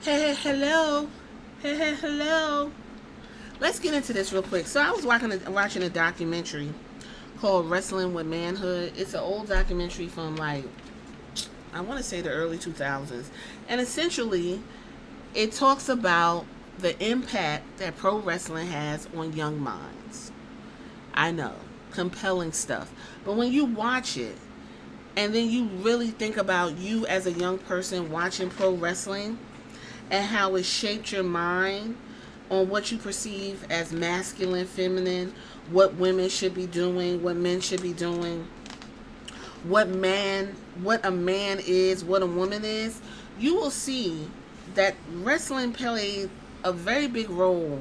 Hello. Hello. Let's get into this real quick. So I was watching a documentary called Wrestling with Manhood. It's an old documentary from like I want to say the early 2000s. And essentially it talks about the impact that pro wrestling has on young minds. I know, compelling stuff. But when you watch it and then you really think about you as a young person watching pro wrestling and how it shaped your mind on what you perceive as masculine, feminine, what women should be doing, what men should be doing, what a man is, what a woman is, you will see that wrestling played a very big role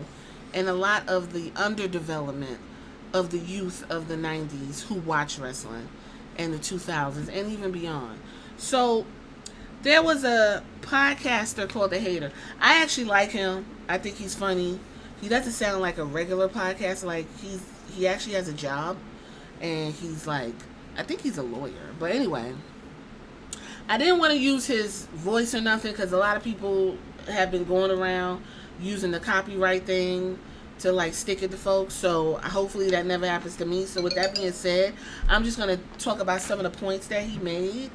in a lot of the underdevelopment of the youth of the 90s who watch wrestling in the 2000s and even beyond. So there was a podcaster called The Hater. I actually like him. I think he's funny. He doesn't sound like a regular podcaster. Like he actually has a job, and he's like, I think he's a lawyer. But anyway, I didn't want to use his voice or nothing because a lot of people have been going around using the copyright thing to like stick it to folks. So hopefully that never happens to me. So with that being said, I'm just going to talk about some of the points that he made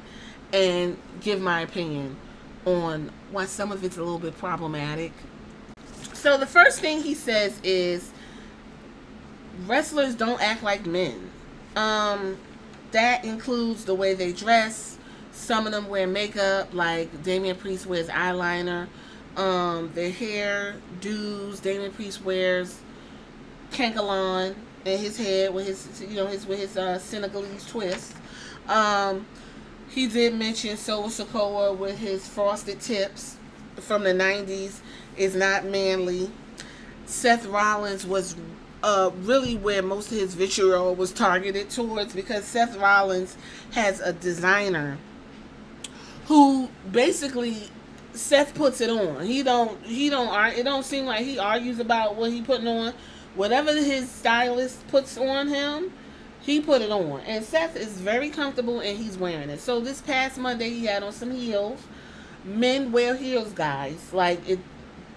and give my opinion on why some of it's a little bit problematic. So the first thing he says is wrestlers don't act like men. That includes the way they dress. Some of them wear makeup, like Damian Priest wears eyeliner. Their hair do's. Damian Priest wears Kankalon in his head with his Senegalese twist. He did mention Solo Sikoa with his frosted tips from the 90s is not manly. Seth Rollins was really where most of his vitriol was targeted towards, because Seth Rollins has a designer who basically Seth puts it on. It don't seem like he argues about what he putting on. Whatever his stylist puts on him, he put it on. And Seth is very comfortable and he's wearing it. So this past Monday he had on some heels. Men wear heels, guys.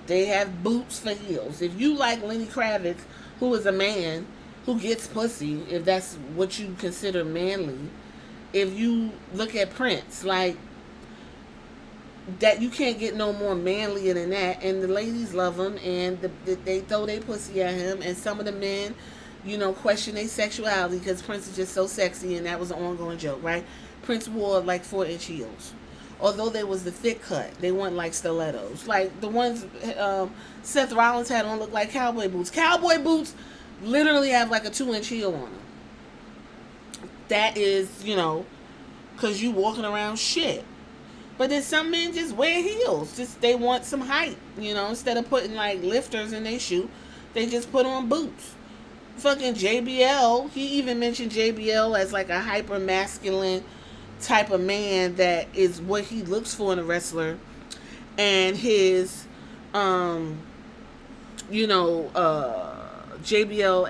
They have boots for heels. If you like Lenny Kravitz, who is a man who gets pussy, if that's what you consider manly, if you look at Prince, like that, you can't get no more manlier than that. And the ladies love him, and they throw their pussy at him. And some of the men, question their sexuality because Prince is just so sexy, and that was an ongoing joke, right? Prince wore like 4-inch heels. Although they was the thick cut, they weren't like stilettos. Like the ones Seth Rollins had on look like cowboy boots. Cowboy boots literally have like a 2-inch heel on them. That is, because you walking around shit. But then some men just wear heels. Just they want some height, instead of putting like lifters in their shoe, they just put on boots. Fucking JBL, he even mentioned JBL as like a hyper masculine type of man that is what he looks for in a wrestler. And his JBL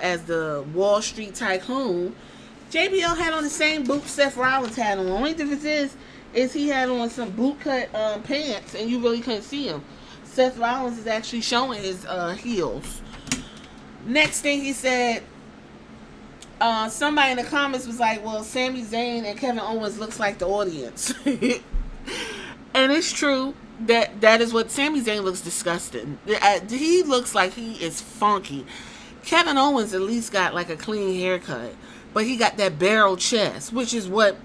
as the Wall Street tycoon, JBL had on the same boots Seth Rollins had on. The only difference is he had on some bootcut pants and you really couldn't see him. Seth Rollins is actually showing his heels. Next thing he said, somebody in the comments was like, well, Sami Zayn and Kevin Owens looks like the audience. And it's true that is what Sami Zayn looks disgusting. He looks like he is funky. Kevin Owens at least got like a clean haircut, but he got that barrel chest, which is what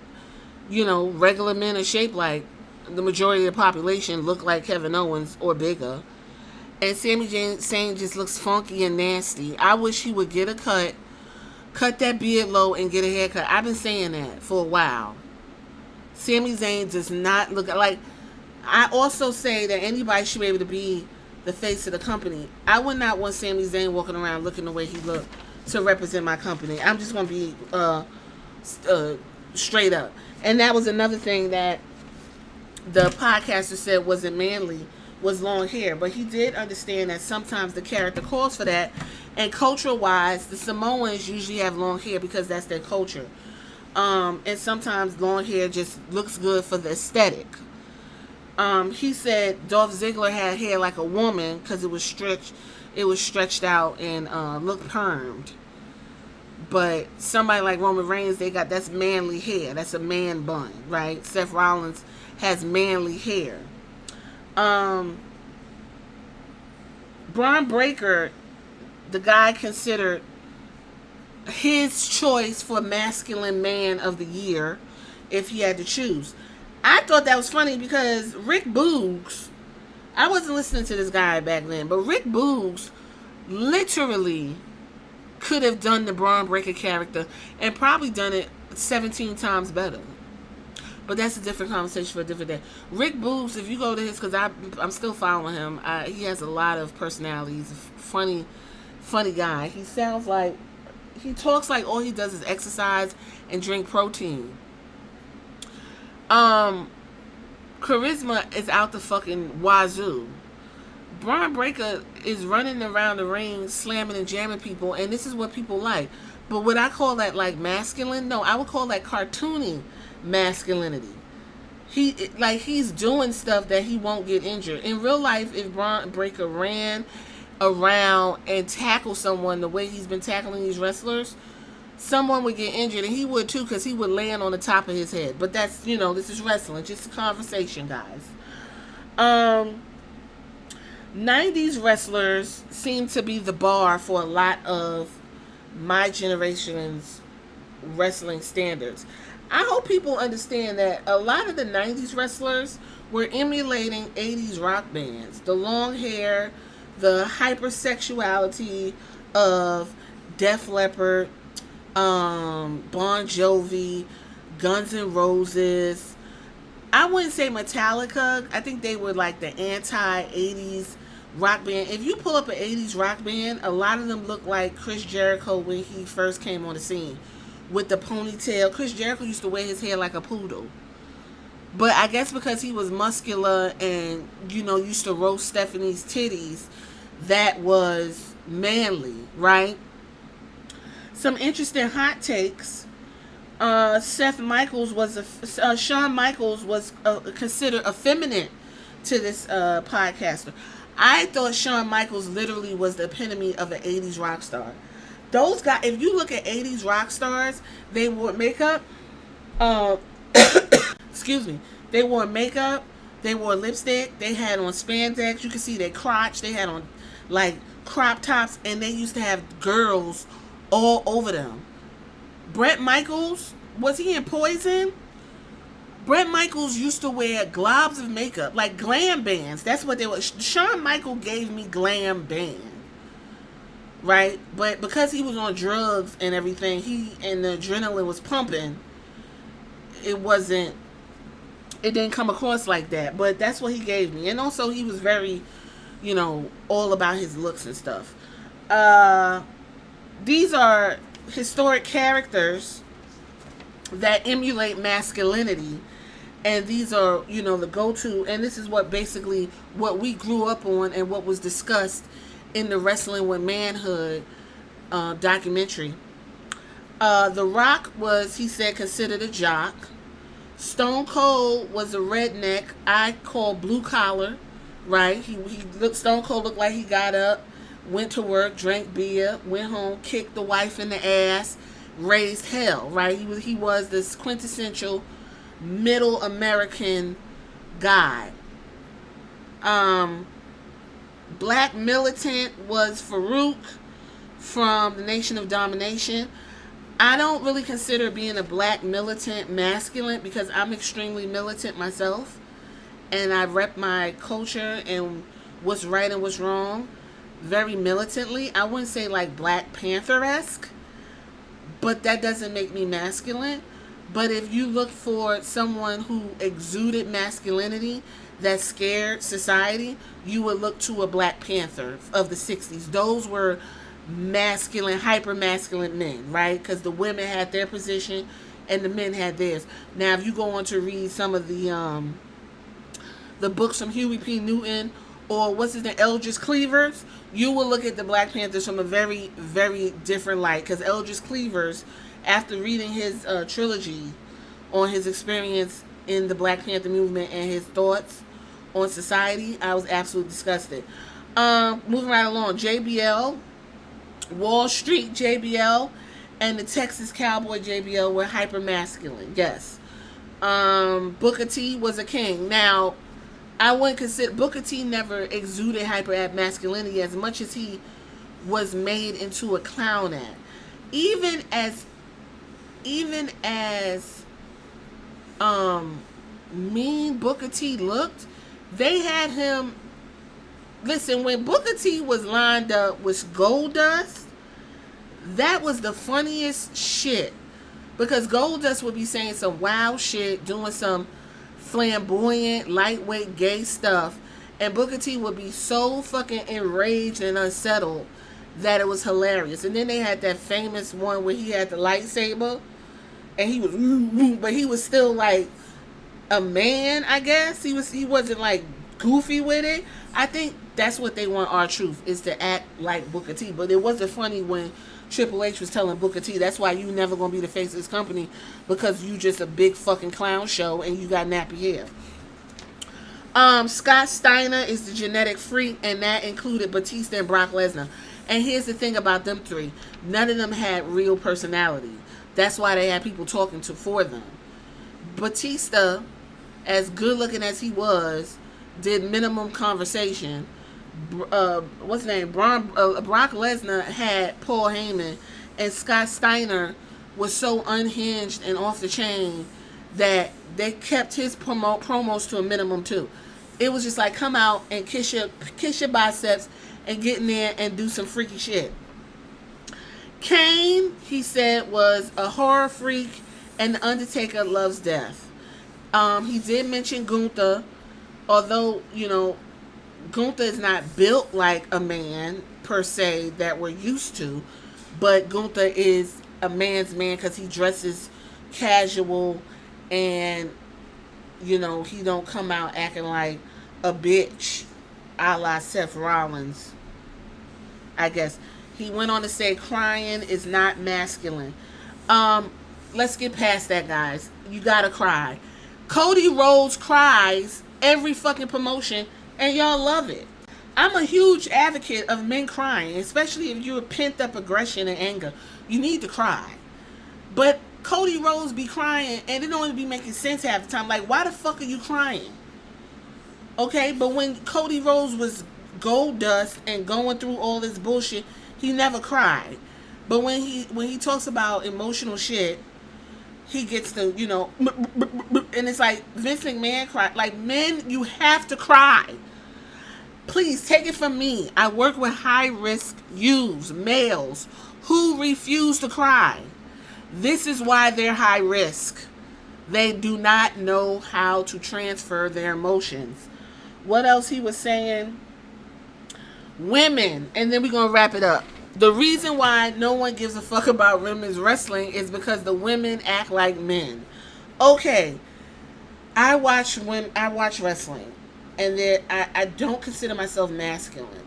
regular men are shaped like. The majority of the population look like Kevin Owens or bigger. And Sami Zayn just looks funky and nasty. I wish he would get a cut that beard low and get a haircut. I've been saying that for a while. Sami Zayn does not look like. I also say that anybody should be able to be the face of the company. I would not want Sami Zayn walking around looking the way he looked to represent my company. I'm just going to be straight up. And that was another thing that the podcaster said wasn't manly, was long hair. But he did understand that sometimes the character calls for that. And cultural wise, the Samoans usually have long hair because that's their culture. And sometimes long hair just looks good for the aesthetic. He said Dolph Ziggler had hair like a woman because it was stretched out and looked permed. But somebody like Roman Reigns, that's manly hair. That's a man bun, right? Seth Rollins has manly hair. Braun Breaker, the guy considered his choice for masculine man of the year if he had to choose. I thought that was funny because Rick Boogs, I wasn't listening to this guy back then, but Rick Boogs literally could have done the Braun Breaker character and probably done it 17 times better. But that's a different conversation for a different day. Rick Boogs, if you go to his, because I'm still following him, he has a lot of personalities. Funny guy. He talks like all he does is exercise and drink protein. Charisma is out the fucking wazoo. Braun Breaker is running around the ring, slamming and jamming people, and this is what people like. But would I call that like masculine? No, I would call that cartoony masculinity. He's doing stuff that he won't get injured. In real life, if Braun Breaker ran around and tackled someone the way he's been tackling these wrestlers, someone would get injured, and he would too, because he would land on the top of his head. But that's, this is wrestling, just a conversation, guys. 90s wrestlers seem to be the bar for a lot of my generation's wrestling standards. I hope people understand that a lot of the 90s wrestlers were emulating 80s rock bands. The long hair, the hypersexuality of Def Leppard, Bon Jovi, Guns N' Roses. I wouldn't say Metallica. I think they were like the anti-80s rock band. If you pull up an 80s rock band, a lot of them look like Chris Jericho when he first came on the scene with the ponytail. Chris Jericho used to wear his hair like a poodle. But I guess because he was muscular and, used to roast Stephanie's titties, that was manly, right? Some interesting hot takes. Shawn Michaels was considered effeminate to this podcaster. I thought Shawn Michaels literally was the epitome of an 80s rock star. Those guys, if you look at 80s rock stars, they wore makeup. Excuse me. They wore makeup. They wore lipstick. They had on spandex. You could see their crotch. They had on like crop tops, and they used to have girls all over them. Bret Michaels, was he in Poison? Bret Michaels used to wear globs of makeup, like glam bands. That's what they were. Shawn Michaels gave me glam band, right? But because he was on drugs and everything, and the adrenaline was pumping, it didn't come across like that. But that's what he gave me. And also he was very, all about his looks and stuff. These are historic characters that emulate masculinity, and these are the go-to, and this is what we grew up on and what was discussed in the Wrestling with Manhood documentary. The Rock was, he said, considered a jock. Stone Cold was a redneck, I call blue collar, right? Stone Cold looked like he got up, went to work, drank beer, went home, kicked the wife in the ass, raised hell, right? He was this quintessential middle American guy. Black militant was Farouk from the Nation of Domination. I don't really consider being a black militant masculine because I'm extremely militant myself, and I rep my culture and what's right and what's wrong very militantly. I wouldn't say like Black Panther-esque, but that doesn't make me masculine. But if you look for someone who exuded masculinity that scared society, you would look to a Black Panther of the 60s. Those were masculine, hyper-masculine men, right? Because the women had their position and the men had theirs. Now, if you go on to read some of the books from Huey P. Newton or what's his name, Eldridge Cleavers, you will look at the Black Panthers from a very, very different light. Because Eldridge Cleavers, after reading his trilogy on his experience in the Black Panther movement and his thoughts on society. I was absolutely disgusted. Moving right along, JBL, Wall Street JBL, and the Texas Cowboy JBL were hyper masculine. Yes. Booker T was a king. Now, I wouldn't consider Booker T never exuded hyper masculinity as much as he was made into a clown at. Even as mean Booker T looked, they had him. Listen, when Booker T was lined up with Goldust, that was the funniest shit. Because Goldust would be saying some wild shit, doing some flamboyant, lightweight, gay stuff. And Booker T would be so fucking enraged and unsettled that it was hilarious. And then they had that famous one where he had the lightsaber. And he was, but he was still like a man, I guess. He wasn't like goofy with it. I think that's what they want R-Truth, is to act like Booker T. But it wasn't funny when Triple H was telling Booker T, that's why you never gonna be the face of this company, because you just a big fucking clown show and you got nappy hair. Scott Steiner is the genetic freak, and that included Batista and Brock Lesnar. And here's the thing about them three. None of them had real personality. That's why they had people talking for them. Batista, as good looking as he was, did minimum conversation. What's his name? Brock Lesnar had Paul Heyman, and Scott Steiner was so unhinged and off the chain that they kept his promos to a minimum too. It was just like, come out and kiss your biceps and get in there and do some freaky shit. Kane, he said, was a horror freak, and the Undertaker loves death. He did mention Gunther, although, Gunther is not built like a man per se that we're used to, but Gunther is a man's man because he dresses casual, and he don't come out acting like a bitch a la Seth Rollins, I guess. He went on to say crying is not masculine. Let's get past that, guys. You gotta cry. Cody Rhodes cries every fucking promotion, and y'all love it. I'm a huge advocate of men crying, especially if you're pent up aggression and anger. You need to cry. But Cody Rhodes be crying, and it don't even be making sense half the time. Like, why the fuck are you crying? Okay, but when Cody Rhodes was Goldust and going through all this bullshit, he never cried. But when he talks about emotional shit, he gets to, and it's like Vince McMahon cried. Like, men, you have to cry. Please take it from me. I work with high-risk youths, males, who refuse to cry. This is why they're high risk. They do not know how to transfer their emotions. What else he was saying? Women, and then we're going to wrap it up. The reason why no one gives a fuck about women's wrestling is because the women act like men. Okay, I watch wrestling, and I don't consider myself masculine,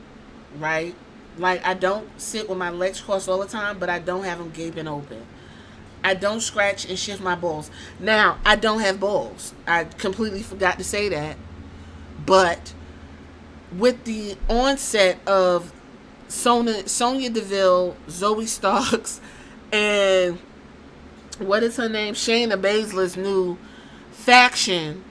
right? Like, I don't sit with my legs crossed all the time, but I don't have them gaping open. I don't scratch and shift my balls. Now, I don't have balls. I completely forgot to say that. But with the onset of Sonya Deville, Zoe Starks, and what is her name? Shayna Baszler's new faction,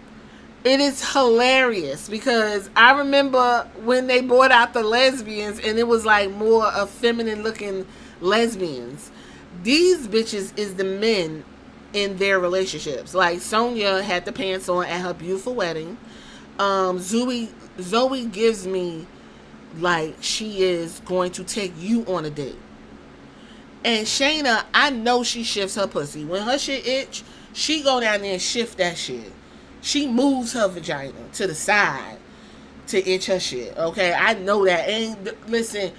it is hilarious because I remember when they brought out the lesbians and it was like more of feminine looking lesbians. These bitches is the men in their relationships. Like, Sonya had the pants on at her beautiful wedding. Zoe gives me like she is going to take you on a date. And Shayna, I know she shifts her pussy. When her shit itch, she go down there and shift that shit. She moves her vagina to the side to itch her shit. Okay, I know that. And listen,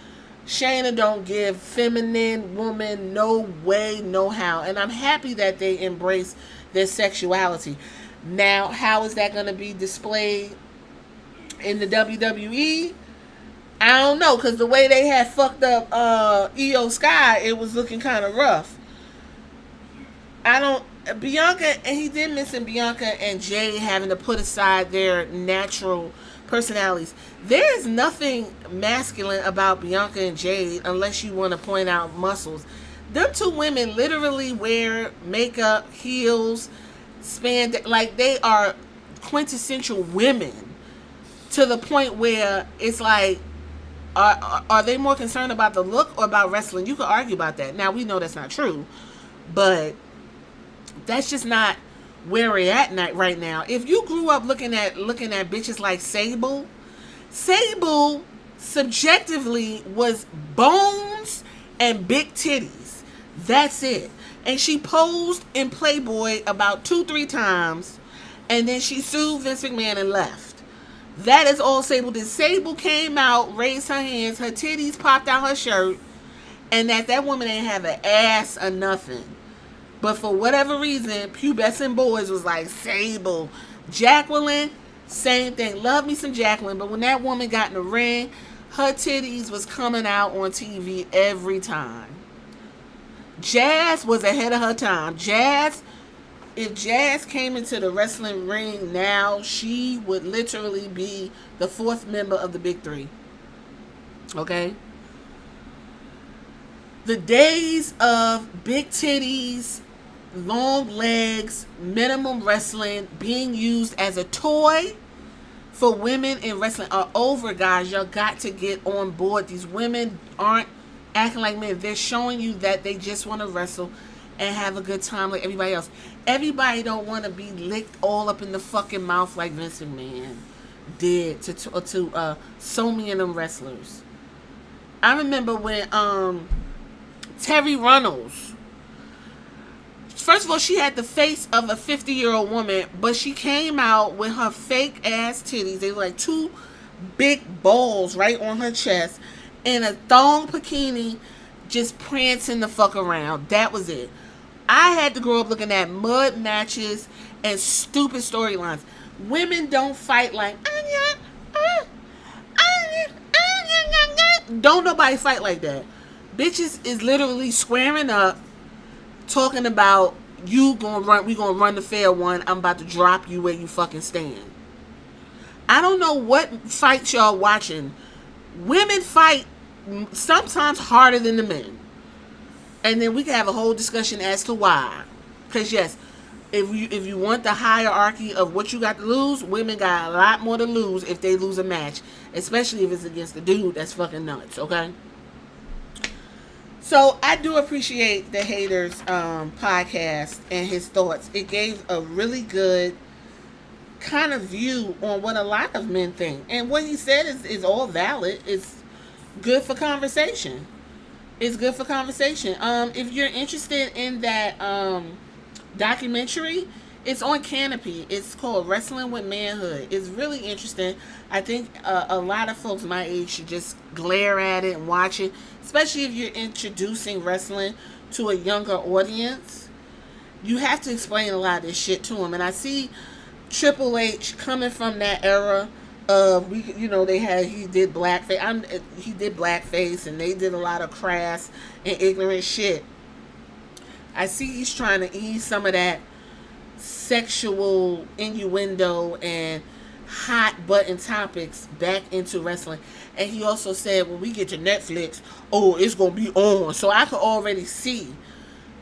Shayna don't give feminine woman no way, no how. And I'm happy that they embrace their sexuality. Now, how is that going to be displayed in the WWE? I don't know, because the way they had fucked up Io Sky, it was looking kind of rough. I Bianca, and he did mention Bianca and Jay having to put aside their natural personalities. There is nothing masculine about Bianca and Jade unless you want to point out muscles. Them two women literally wear makeup, heels, like they are quintessential women to the point where it's like, are they more concerned about the look or about wrestling? You could argue about that. Now we know that's not true, but that's just not where we're at right now. If you grew up looking at bitches like Sable subjectively was bones and big titties. That's it. And she posed in Playboy about 2-3 times, and then she sued Vince McMahon and left. That is all Sable did. Sable came out, raised her hands, her titties popped out her shirt, and that woman ain't have an ass or nothing. But for whatever reason, pubescent boys was like, Sable. Jacqueline, same thing. Love me some Jacqueline. But when that woman got in the ring, her titties was coming out on TV every time. Jazz was ahead of her time. If Jazz came into the wrestling ring now, she would literally be the 4th member of the Big Three. Okay? The days of big titties, long legs, minimum wrestling, being used as a toy for women in wrestling are over, guys. Y'all got to get on board. These women aren't acting like men. They're showing you that they just want to wrestle and have a good time like everybody else. Everybody don't want to be licked all up in the fucking mouth like Vince McMahon did to so many of them wrestlers. I remember when Terry Runnels, first of all, she had the face of a 50-year-old woman, but she came out with her fake ass titties. They were like 2 big balls right on her chest, and a thong bikini, just prancing the fuck around. That was it. I had to grow up looking at mud matches and stupid storylines. Women don't fight like, don't nobody fight like that. Bitches is literally squaring up, talking about we gonna run the fair one. I'm about to drop you where you fucking stand. I don't know what fights y'all watching. Women fight sometimes harder than the men. And then we can have a whole discussion as to why. Because yes, if you want the hierarchy of what you got to lose, women got a lot more to lose if they lose a match. Especially if it's against a dude that's fucking nuts, okay? So I do appreciate the Haters podcast and his thoughts. It gave a really good kind of view on what a lot of men think. And what he said is all valid. It's good for conversation. It's good for conversation. If you're interested in that documentary, it's on Canopy. It's called Wrestling with Manhood. It's really interesting. I think a lot of folks my age should just glare at it and watch it, especially if you're introducing wrestling to a younger audience. You have to explain a lot of this shit to them. And I see Triple H coming from that era of, he did blackface. He did blackface, and they did a lot of crass and ignorant shit. I see he's trying to ease some of that sexual innuendo and hot button topics back into wrestling. And he also said, when we get to Netflix, it's going to be on. So I could already see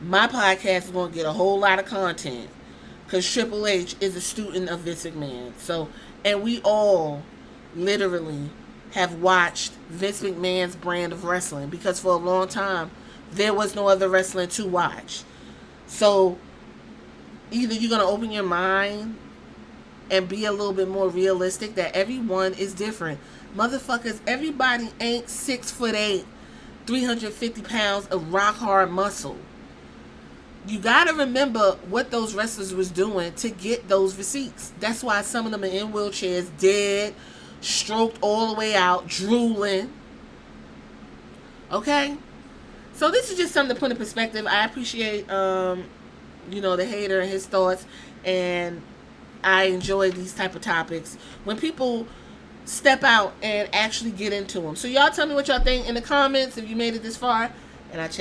my podcast is going to get a whole lot of content, because Triple H is a student of Vince McMahon. So, and we all literally have watched Vince McMahon's brand of wrestling, because for a long time there was no other wrestling to watch. So either you're going to open your mind and be a little bit more realistic that everyone is different. Motherfuckers, everybody ain't 6'8", 350 pounds of rock hard muscle. You gotta remember what those wrestlers was doing to get those physiques. That's why some of them are in wheelchairs, dead, stroked all the way out, drooling. Okay? So this is just something to put in perspective. I appreciate, the Hater and his thoughts, and I enjoy these type of topics when people step out and actually get into them. So y'all tell me what y'all think in the comments if you made it this far, and I check.